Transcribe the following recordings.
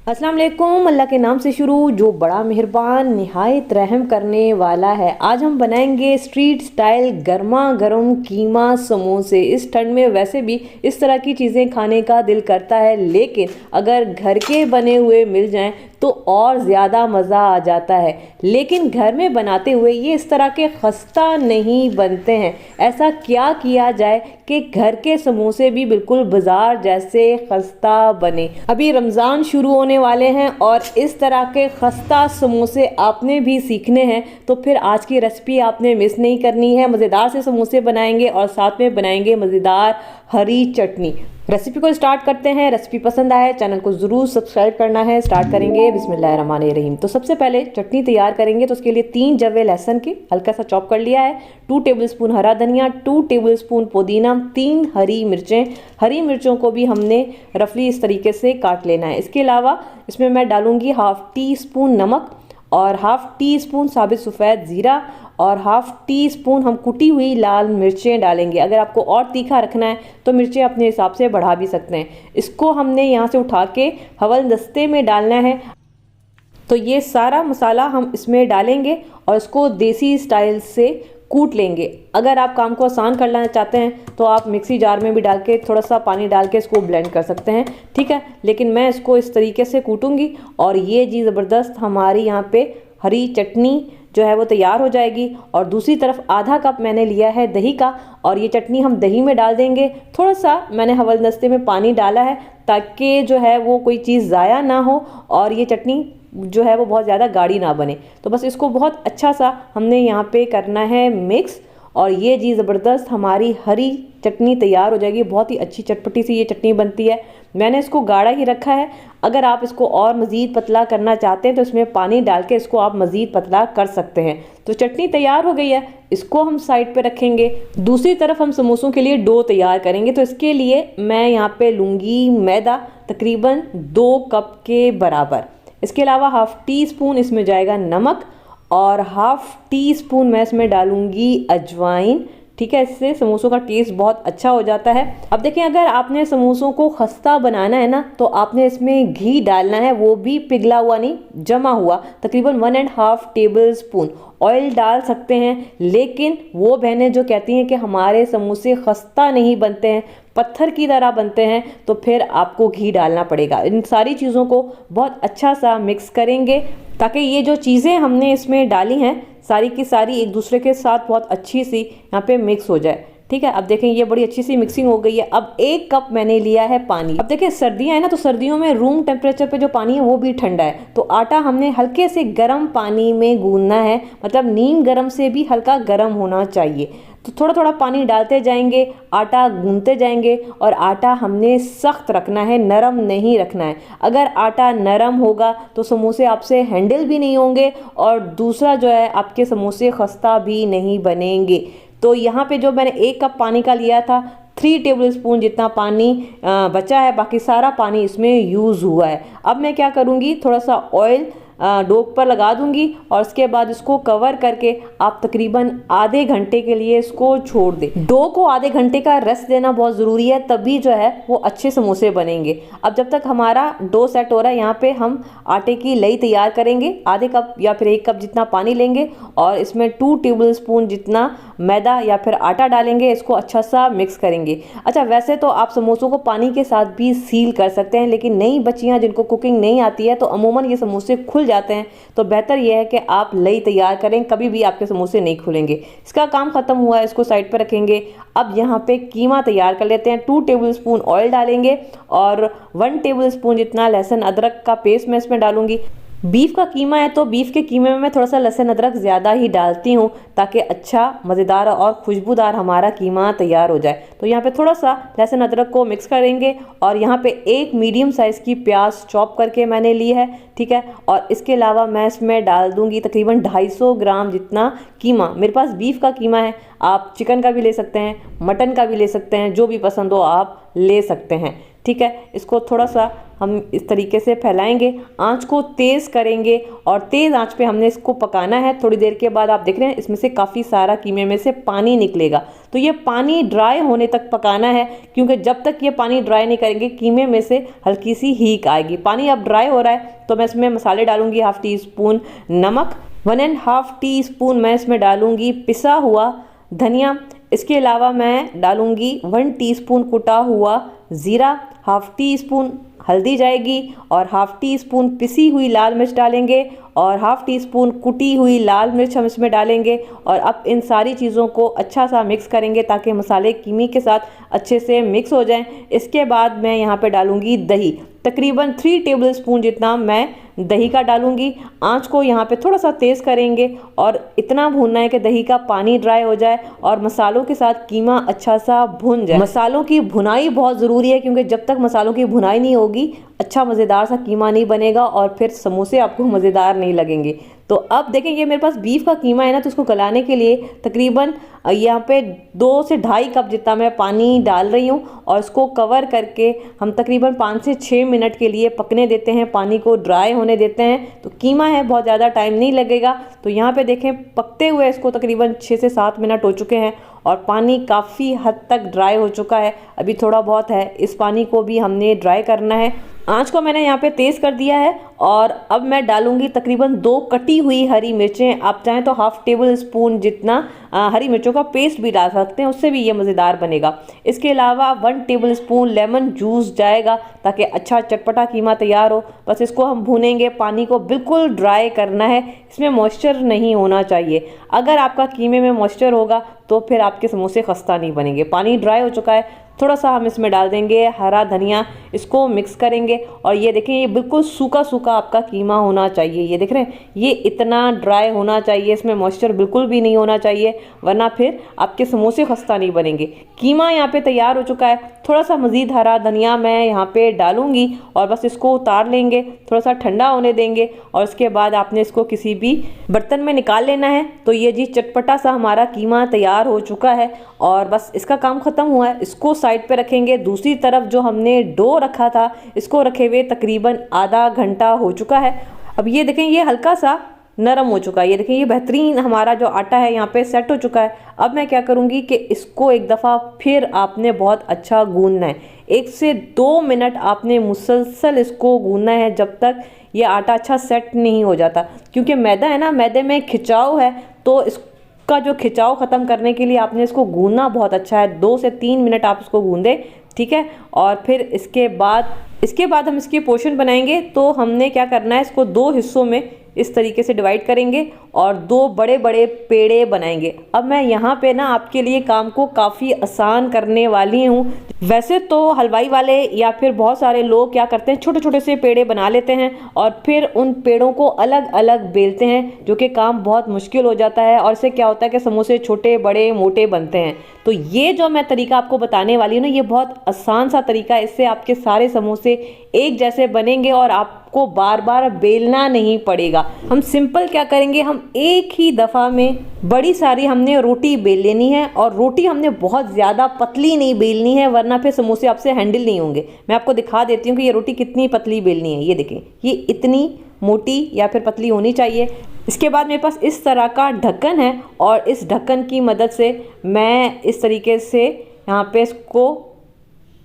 अस्सलाम वालेकुम। अल्लाह के नाम से शुरू जो बड़ा मेहरबान निहायत रहम करने वाला है। आज हम बनाएंगे स्ट्रीट स्टाइल गर्मा गर्म कीमा समोसे। इस ठंड में वैसे भी इस तरह की चीज़ें खाने का दिल करता है, लेकिन अगर घर के बने हुए मिल जाएं तो और ज़्यादा मज़ा आ जाता है। लेकिन घर में बनाते हुए ये इस तरह के खस्ता नहीं बनते हैं। ऐसा क्या किया जाए कि घर के समोसे भी बिल्कुल बाजार जैसे खस्ता बने। अभी रमज़ान शुरू होने वाले हैं और इस तरह के खस्ता समोसे आपने भी सीखने हैं, तो फिर आज की रेसिपी आपने मिस नहीं करनी है। मज़ेदार से समोसे बनाएंगे और साथ में बनाएंगे मज़ेदार हरी चटनी। रेसिपी को स्टार्ट करते हैं। रेसिपी पसंद आए चैनल को ज़रूर सब्सक्राइब करना है। स्टार्ट करेंगे बिस्मिल्लाहिर्रहमानिर्रहीम। तो सबसे पहले चटनी तैयार करेंगे, तो उसके लिए 3 जवे लहसुन के हल्का सा चॉप कर लिया है, 2 टेबलस्पून हरा धनिया, 2 टेबलस्पून पुदीना, 3 हरी मिर्चें। हरी मिर्चों को भी हमने रफली इस तरीके से काट लेना है। इसके अलावा इसमें मैं डालूंगी हाफ टी स्पून नमक और हाफ टी स्पून साबित सफ़ेद ज़ीरा और हाफ टी स्पून हम कुटी हुई लाल मिर्चें डालेंगे। अगर आपको और तीखा रखना है तो मिर्चें अपने हिसाब से बढ़ा भी सकते हैं। इसको हमने यहाँ से उठा के हवल दस्ते में डालना है। तो ये सारा मसाला हम इसमें डालेंगे और इसको देसी स्टाइल से कूट लेंगे। अगर आप काम को आसान करना चाहते हैं तो आप मिक्सी जार में भी डाल के थोड़ा सा पानी डाल के इसको ब्लेंड कर सकते हैं, ठीक है। लेकिन मैं इसको इस तरीके से कूटूंगी और ये जी ज़बरदस्त हमारी यहाँ पे हरी चटनी जो है वो तैयार हो जाएगी। और दूसरी तरफ आधा कप मैंने लिया है दही का और ये चटनी हम दही में डाल देंगे। थोड़ा सा मैंने हवलदस्ते में पानी डाला है ताकि जो है वो कोई चीज़ ज़ाया ना हो और ये चटनी जो है वो बहुत ज़्यादा गाढ़ी ना बने। तो बस इसको बहुत अच्छा सा हमने यहाँ पे करना है मिक्स और ये जी ज़बरदस्त हमारी हरी चटनी तैयार हो जाएगी। बहुत ही अच्छी चटपटी सी ये चटनी बनती है। मैंने इसको गाढ़ा ही रखा है। अगर आप इसको और मज़ीद पतला करना चाहते हैं तो इसमें पानी डाल के इसको आप मज़ीद पतला कर सकते हैं। तो चटनी तैयार हो गई है, इसको हम साइड पे रखेंगे। दूसरी तरफ हम समोसों के लिए डो तैयार करेंगे। तो इसके लिए मैं यहाँ पे लूँगी मैदा तकरीबन 2 कप के बराबर। इसके अलावा हाफ टी स्पून इसमें जाएगा नमक और हाफ टी स्पून मैं इसमें डालूंगी अजवाइन, ठीक है। इससे समोसों का टेस्ट बहुत अच्छा हो जाता है। अब देखें, अगर आपने समोसों को खस्ता बनाना है ना तो आपने इसमें घी डालना है, वो भी पिघला हुआ नहीं, जमा हुआ। तकरीबन 1.5 टेबल स्पून ऑयल डाल सकते हैं। लेकिन वो बहनें जो कहती हैं कि हमारे समोसे खस्ता नहीं बनते हैं, पत्थर की तरह बनते हैं, तो फिर आपको घी डालना पड़ेगा। इन सारी चीज़ों को बहुत अच्छा सा मिक्स करेंगे ताकि ये जो चीज़ें हमने इसमें डाली हैं सारी की सारी एक दूसरे के साथ बहुत अच्छी सी यहाँ पे मिक्स हो जाए, ठीक है। अब देखें ये बड़ी अच्छी सी मिक्सिंग हो गई है। अब 1 कप मैंने लिया है पानी। अब देखें सर्दियाँ हैं ना, तो सर्दियों में रूम टेम्परेचर पे जो पानी है वो भी ठंडा है, तो आटा हमने हल्के से गर्म पानी में गूंदना है। मतलब नीम गर्म से भी हल्का गर्म होना चाहिए। तो थोड़ा थोड़ा पानी डालते जाएंगे, आटा गूंदते जाएंगे और आटा हमने सख्त रखना है, नरम नहीं रखना है। अगर आटा नरम होगा तो समोसे आपसे हैंडल भी नहीं होंगे और दूसरा जो है आपके समोसे खस्ता भी नहीं बनेंगे। तो यहाँ पे जो मैंने 1 कप पानी का लिया था, 3 टेबल स्पून जितना पानी बचा है, बाकी सारा पानी इसमें यूज़ हुआ है। अब मैं क्या करूँगी, थोड़ा सा ऑयल डो पर लगा दूंगी और उसके बाद इसको कवर करके आप तकरीबन आधे घंटे के लिए इसको छोड़ दें। डो को आधे घंटे का रेस्ट देना बहुत ज़रूरी है, तभी जो है वो अच्छे समोसे बनेंगे। अब जब तक हमारा डो सेट हो रहा है, यहाँ पे हम आटे की लई तैयार करेंगे। आधे कप या फिर 1 कप जितना पानी लेंगे और इसमें 2 टेबल स्पून जितना मैदा या फिर आटा डालेंगे। इसको अच्छा सा मिक्स करेंगे। अच्छा, वैसे तो आप समोसों को पानी के साथ भी सील कर सकते हैं, लेकिन नई बच्चियाँ जिनको कुकिंग नहीं आती है तो अमूमन ये समोसे खुल जाते हैं। तो बेहतर यह है कि आप लई तैयार करें, कभी भी आपके समोसे नहीं खुलेंगे। इसका काम खत्म हुआ है, इसको साइड पर रखेंगे। अब यहाँ पे कीमा तैयार कर लेते हैं। 2 टेबल स्पून ऑयल डालेंगे और 1 टेबल स्पून जितना लहसुन अदरक का पेस्ट मैं इसमें डालूंगी। बीफ का कीमा है तो बीफ के कीमे में मैं थोड़ा सा लहसुन अदरक ज़्यादा ही डालती हूँ ताकि अच्छा मज़ेदार और खुशबूदार हमारा कीमा तैयार हो जाए। तो यहाँ पे थोड़ा सा लहसुन अदरक को मिक्स करेंगे और यहाँ पे 1 मीडियम साइज़ की प्याज चॉप करके मैंने ली है, ठीक है। और इसके अलावा मैं इसमें डाल दूँगी तकरीबन 250 ग्राम जितना कीमा। मेरे पास बीफ का कीमा है, आप चिकन का भी ले सकते हैं, मटन का भी ले सकते हैं, जो भी पसंद हो आप ले सकते हैं, ठीक है। इसको थोड़ा सा हम इस तरीके से फैलाएंगे, आंच को तेज़ करेंगे और तेज़ आंच पे हमने इसको पकाना है। थोड़ी देर के बाद आप देख रहे हैं इसमें से काफ़ी सारा कीमे में से पानी निकलेगा, तो ये पानी ड्राई होने तक पकाना है, क्योंकि जब तक ये पानी ड्राई नहीं करेंगे कीमे में से हल्की सी हीक आएगी। पानी अब ड्राई हो रहा है तो मैं इसमें मसाले डालूंगी। 1/2 टीस्पून नमक, 1½ टीस्पून मैं इसमें डालूंगी पिसा हुआ धनिया। इसके अलावा मैं डालूंगी 1 टीस्पून कुटा हुआ ज़ीरा, 1/2 टीस्पून हल्दी जाएगी और 1/2 टीस्पून पिसी हुई लाल मिर्च डालेंगे और 1/2 टीस्पून कुटी हुई लाल मिर्च हम इसमें डालेंगे। और अब इन सारी चीज़ों को अच्छा सा मिक्स करेंगे ताकि मसाले कीमे के साथ अच्छे से मिक्स हो जाएं। इसके बाद मैं यहाँ पे डालूंगी दही, तकरीबन 3 टेबल स्पून जितना मैं दही का डालूंगी। आंच को यहाँ पे थोड़ा सा तेज़ करेंगे और इतना भूनना है कि दही का पानी ड्राई हो जाए और मसालों के साथ कीमा अच्छा सा भुन जाए। मसालों की भुनाई बहुत ज़रूरी है, क्योंकि जब तक मसालों की भुनाई नहीं होगी अच्छा मज़ेदार सा कीमा नहीं बनेगा और फिर समोसे आपको मज़ेदार नहीं लगेंगे। तो अब देखें ये मेरे पास बीफ का कीमा है ना, तो इसको गलाने के लिए तकरीबन यहाँ पे 2 से 2.5 कप जितना मैं पानी डाल रही हूँ और इसको कवर करके हम तकरीबन 5 से 6 मिनट के लिए पकने देते हैं, पानी को ड्राई होने देते हैं। तो कीमा है बहुत ज़्यादा टाइम नहीं लगेगा। तो यहाँ पे देखें पकते हुए इसको तकरीबन 6 से 7 मिनट हो चुके हैं और पानी काफ़ी हद तक ड्राई हो चुका है। अभी थोड़ा बहुत है, इस पानी को भी हमने ड्राई करना है। आंच को मैंने यहाँ पे तेज़ कर दिया है और अब मैं डालूंगी तकरीबन 2 कटी हुई हरी मिर्चें। आप चाहें तो 1/2 टेबल स्पून जितना हरी मिर्चों का पेस्ट भी डाल सकते हैं, उससे भी ये मज़ेदार बनेगा। इसके अलावा 1 टेबल स्पून लेमन जूस जाएगा ताकि अच्छा चटपटा कीमा तैयार हो। बस इसको हम भूनेंगे, पानी को बिल्कुल ड्राई करना है, इसमें मॉइस्चर नहीं होना चाहिए। अगर आपका कीमे में मॉइस्चर होगा तो फिर आपके समोसे खस्ता नहीं बनेंगे। पानी ड्राई हो चुका है, थोड़ा सा हम इसमें डाल देंगे हरा धनिया, इसको मिक्स करेंगे और ये देखें ये बिल्कुल सूखा सूखा आपका कीमा होना चाहिए। ये देख रहे हैं ये इतना ड्राई होना चाहिए, इसमें मॉइस्चर बिल्कुल भी नहीं होना चाहिए, वरना फिर आपके समोसे खस्ता नहीं बनेंगे। कीमा यहाँ पे तैयार हो चुका है, थोड़ा सा मज़ीद हरा धनिया मैं यहाँ पे डालूंगी और बस इसको उतार लेंगे, थोड़ा सा ठंडा होने देंगे और उसके बाद आपने इसको किसी भी बर्तन में निकाल लेना है। तो ये जी चटपटा सा हमारा कीमा तैयार हो चुका है और बस इसका काम ख़त्म हुआ है। इसको साइड पे रखेंगे। दूसरी तरफ जो हमने डो रखा था इसको रखे हुए तकरीबन आधा घंटा हो चुका है। अब ये देखें ये हल्का सा नरम हो चुका है। ये देखें ये बेहतरीन हमारा जो आटा है यहाँ पे सेट हो चुका है। अब मैं क्या करूँगी कि इसको एक दफ़ा फिर आपने बहुत अच्छा गूंदना है। 1 से 2 मिनट आपने मुसलसल इसको गूंदना है जब तक ये आटा अच्छा सेट नहीं हो जाता, क्योंकि मैदा है ना, मैदे में खिंचाव है, तो इसका जो खिंचाव ख़त्म करने के लिए आपने इसको गूंदना बहुत अच्छा है। 2 से 3 मिनट आप इसको गूंदें, ठीक है। और फिर इसके बाद हम इसकी पोर्शन बनाएंगे। तो हमने क्या करना है, इसको 2 हिस्सों में इस तरीके से डिवाइड करेंगे और 2 बड़े बड़े पेड़े बनाएंगे। अब मैं यहाँ पे ना आपके लिए काम को काफ़ी आसान करने वाली हूँ। वैसे तो हलवाई वाले या फिर बहुत सारे लोग क्या करते हैं, छोटे छोटे से पेड़े बना लेते हैं और फिर उन पेड़ों को अलग अलग बेलते हैं, जो कि काम बहुत मुश्किल हो जाता है और इससे क्या होता है कि समोसे छोटे बड़े मोटे बनते हैं। तो ये जो मैं तरीका आपको बताने वाली हूँ ना, ये बहुत आसान सा तरीका है। इससे आपके सारे समोसे एक जैसे बनेंगे और आपको बार बार बेलना नहीं पड़ेगा। हम सिंपल क्या करेंगे, हम एक ही दफ़ा में बड़ी सारी हमने रोटी बेल लेनी है और रोटी हमने बहुत ज़्यादा पतली नहीं बेलनी है, वरना फिर समोसे आपसे हैंडल नहीं होंगे। मैं आपको दिखा देती हूँ कि ये रोटी कितनी पतली बेलनी है। ये देखें ये इतनी मोटी या फिर पतली होनी चाहिए। इसके बाद मेरे पास इस तरह का ढक्कन है और इस ढक्कन की मदद से मैं इस तरीके से यहाँ पे इसको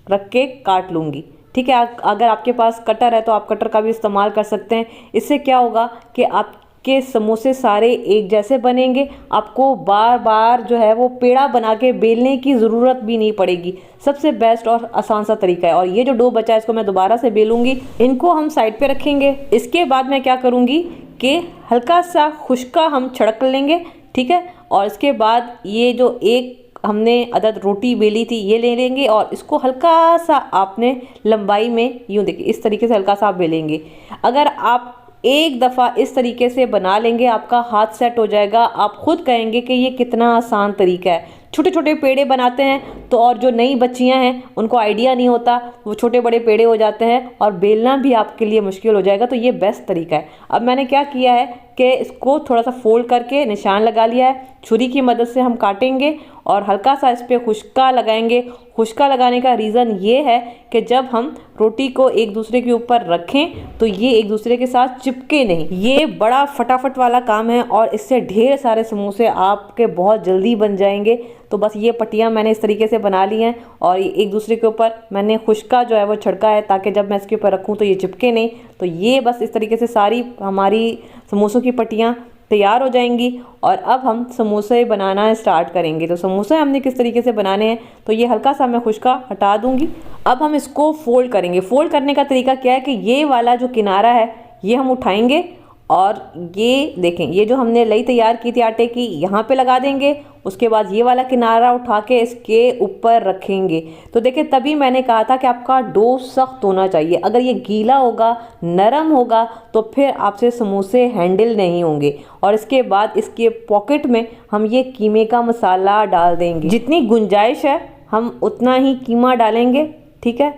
रख के काट लूँगी, ठीक है। अगर आपके पास कटर है तो आप कटर का भी इस्तेमाल कर सकते हैं। इससे क्या होगा कि आपके समोसे सारे एक जैसे बनेंगे, आपको बार बार जो है वो पेड़ा बना के बेलने की ज़रूरत भी नहीं पड़ेगी। सबसे बेस्ट और आसान सा तरीका है। और ये जो डो बचा है इसको मैं दोबारा से बेलूँगी, इनको हम साइड पे रखेंगे। इसके बाद मैं क्या करूँगी कि हल्का सा खुश्का हम छिड़क लेंगे, ठीक है। और इसके बाद ये जो एक हमने अदद रोटी बेली थी ये ले लेंगे और इसको हल्का सा आपने लंबाई में यूँ देखिए इस तरीके से हल्का सा आप बेलेंगे। अगर आप एक दफ़ा इस तरीके से बना लेंगे आपका हाथ सेट हो जाएगा। आप खुद कहेंगे कि ये कितना आसान तरीका है। छोटे छोटे पेड़े बनाते हैं तो और जो नई बच्चियां हैं उनको आइडिया नहीं होता, वो छोटे बड़े पेड़े हो जाते हैं और बेलना भी आपके लिए मुश्किल हो जाएगा। तो ये बेस्ट तरीका है। अब मैंने क्या किया है कि इसको थोड़ा सा फोल्ड करके निशान लगा लिया है, छुरी की मदद से हम काटेंगे और हल्का सा इस पर खुश्का लगाएंगे। खुश्का लगाने का रीज़न ये है कि जब हम रोटी को एक दूसरे के ऊपर रखें तो ये एक दूसरे के साथ चिपके नहीं। ये बड़ा फटाफट वाला काम है और इससे ढेर सारे समोसे आपके बहुत जल्दी बन जाएंगे। तो बस ये पट्टियाँ मैंने इस तरीके से बना ली हैं और एक दूसरे के ऊपर मैंने खुश्का जो है वो छिड़का है ताकि जब मैं इसके ऊपर रखूँ तो ये चिपके नहीं। तो ये बस इस तरीके से सारी हमारी समोसों की पट्टियाँ तैयार हो जाएंगी और अब हम समोसे बनाना स्टार्ट करेंगे। तो समोसे हमने किस तरीके से बनाने हैं, तो ये हल्का सा मैं खुश्का हटा दूंगी। अब हम इसको फोल्ड करेंगे। फोल्ड करने का तरीका क्या है कि ये वाला जो किनारा है ये हम उठाएंगे और ये देखें, ये जो हमने लई तैयार की थी आटे की यहाँ पे लगा देंगे। उसके बाद ये वाला किनारा उठा के इसके ऊपर रखेंगे। तो देखिए, तभी मैंने कहा था कि आपका डो सख्त होना चाहिए। अगर ये गीला होगा, नरम होगा, तो फिर आपसे समोसे हैंडल नहीं होंगे। और इसके बाद इसके पॉकेट में हम ये कीमे का मसाला डाल देंगे। जितनी गुंजाइश है हम उतना ही कीमा डालेंगे, ठीक है,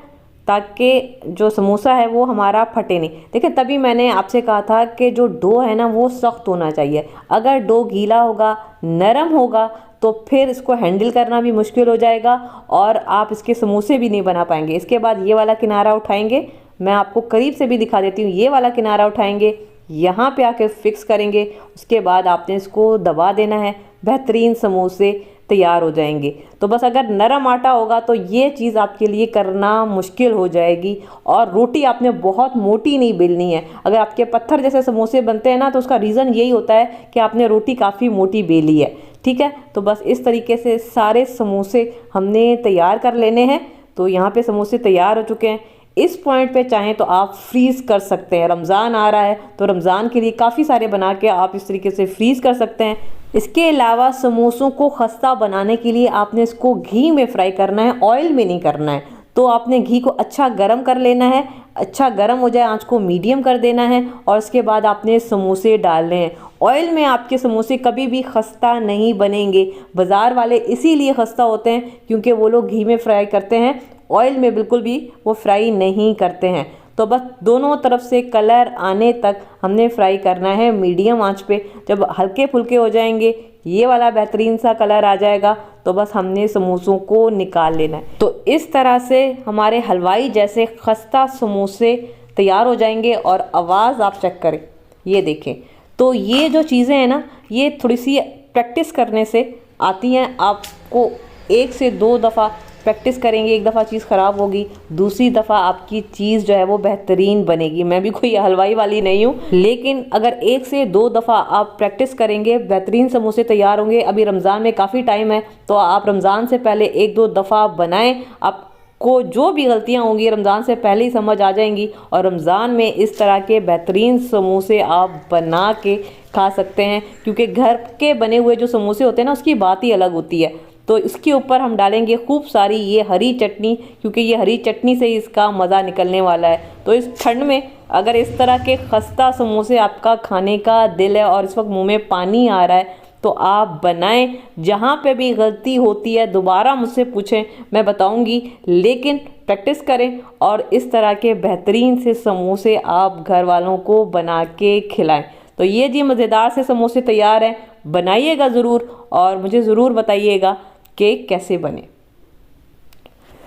ताकि जो समोसा है वो हमारा फटे नहीं। देखिए, तभी मैंने आपसे कहा था कि जो डो है ना वो सख्त होना चाहिए। अगर डो गीला होगा, नरम होगा, तो फिर इसको हैंडल करना भी मुश्किल हो जाएगा और आप इसके समोसे भी नहीं बना पाएंगे। इसके बाद ये वाला किनारा उठाएंगे, मैं आपको करीब से भी दिखा देती हूँ। ये वाला किनारा उठाएंगे, यहाँ पे आके फिक्स करेंगे। उसके बाद आपने इसको दबा देना है, बेहतरीन समोसे तैयार हो जाएंगे। तो बस अगर नरम आटा होगा तो ये चीज़ आपके लिए करना मुश्किल हो जाएगी। और रोटी आपने बहुत मोटी नहीं बेलनी है। अगर आपके पत्थर जैसे समोसे बनते हैं ना, तो उसका रीज़न यही होता है कि आपने रोटी काफ़ी मोटी बेली है, ठीक है। तो बस इस तरीके से सारे समोसे हमने तैयार कर लेने हैं। तो यहाँ पे समोसे तैयार हो चुके हैं। इस पॉइंट पे चाहें तो आप फ्रीज़ कर सकते हैं। रमज़ान आ रहा है तो रमज़ान के लिए काफ़ी सारे बना के आप इस तरीके से फ्रीज़ कर सकते हैं। इसके अलावा समोसों को खस्ता बनाने के लिए आपने इसको घी में फ्राई करना है, ऑयल में नहीं करना है। तो आपने घी को अच्छा गरम कर लेना है, अच्छा गरम हो जाए, आंच को मीडियम कर देना है और उसके बाद आपने समोसे डालने हैं। ऑयल में आपके समोसे कभी भी खस्ता नहीं बनेंगे। बाज़ार वाले इसीलिए खस्ता होते हैं क्योंकि वो लोग घी में फ्राई करते हैं, ऑयल में बिल्कुल भी वो फ्राई नहीं करते हैं। तो बस दोनों तरफ से कलर आने तक हमने फ्राई करना है मीडियम आंच पे। जब हल्के फुल्के हो जाएंगे, ये वाला बेहतरीन सा कलर आ जाएगा, तो बस हमने समोसों को निकाल लेना है। तो इस तरह से हमारे हलवाई जैसे खस्ता समोसे तैयार हो जाएंगे। और आवाज़ आप चेक करें, ये देखें। तो ये जो चीज़ें हैं ना, ये थोड़ी सी प्रैक्टिस करने से आती हैं। आपको 1 से 2 दफ़ा प्रैक्टिस करेंगे, एक दफ़ा चीज़ ख़राब होगी, दूसरी दफ़ा आपकी चीज़ जो है वो बेहतरीन बनेगी। मैं भी कोई हलवाई वाली नहीं हूँ, लेकिन अगर 1 से 2 दफ़ा आप प्रैक्टिस करेंगे, बेहतरीन समोसे तैयार होंगे। अभी रमज़ान में काफ़ी टाइम है, तो आप रमज़ान से पहले 1-2 दफ़ा बनाएं। आपको जो भी गलतियाँ होंगी रमज़ान से पहले ही समझ आ जाएंगी और रमज़ान में इस तरह के बेहतरीन समोसे आप बना के खा सकते हैं। क्योंकि घर के बने हुए जो समोसे होते हैं ना, उसकी बात ही अलग होती है। तो इसके ऊपर हम डालेंगे खूब सारी ये हरी चटनी, क्योंकि ये हरी चटनी से ही इसका मज़ा निकलने वाला है। तो इस ठंड में अगर इस तरह के खस्ता समोसे आपका खाने का दिल है और इस वक्त मुंह में पानी आ रहा है, तो आप बनाएं। जहाँ पे भी गलती होती है दोबारा मुझसे पूछें, मैं बताऊंगी, लेकिन प्रैक्टिस करें और इस तरह के बेहतरीन से समोसे आप घर वालों को बना के खिलाएं। तो ये जी मज़ेदार से समोसे तैयार हैं, बनाइएगा ज़रूर और मुझे ज़रूर बताइएगा कि कैसे बने।